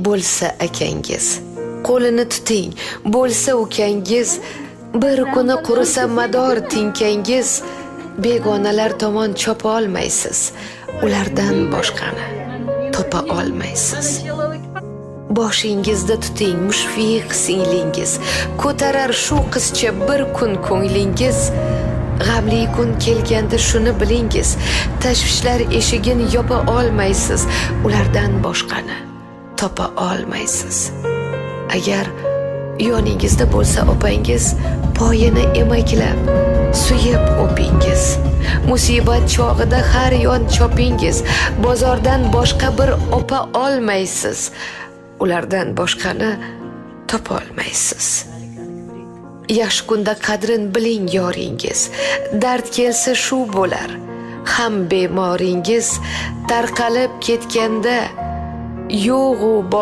bo'lsa akangiz, qo'lini tuting, bo'lsa ukangiz, bir kuni qurisa mador tinkangiz, begonalar tomon chopa olmaysiz, ulardan boshqani topa olmaysiz. Boshingizda tuting mushfiq singlingiz, ko'tarar shu qizcha bir kun ko'nglingiz. G'amli kun kelganda shuni bilingiz, tashvishlar eshigini yopa olmaysiz, ulardan boshqani topa olmaysiz. Agar yoningizda bo'lsa opangiz, poyini emaklab, suyib o'pingiz. Musibat chog'ida har yon chopingiz, bozordan boshqa bir opa olmaysiz, ulardan boshqani topa olmaysiz. Yaxshi kunda qadrin biling yoringiz, dard kelsa shu bo'lar, ham bemoringiz tarqalib ketganda yo'g'u bor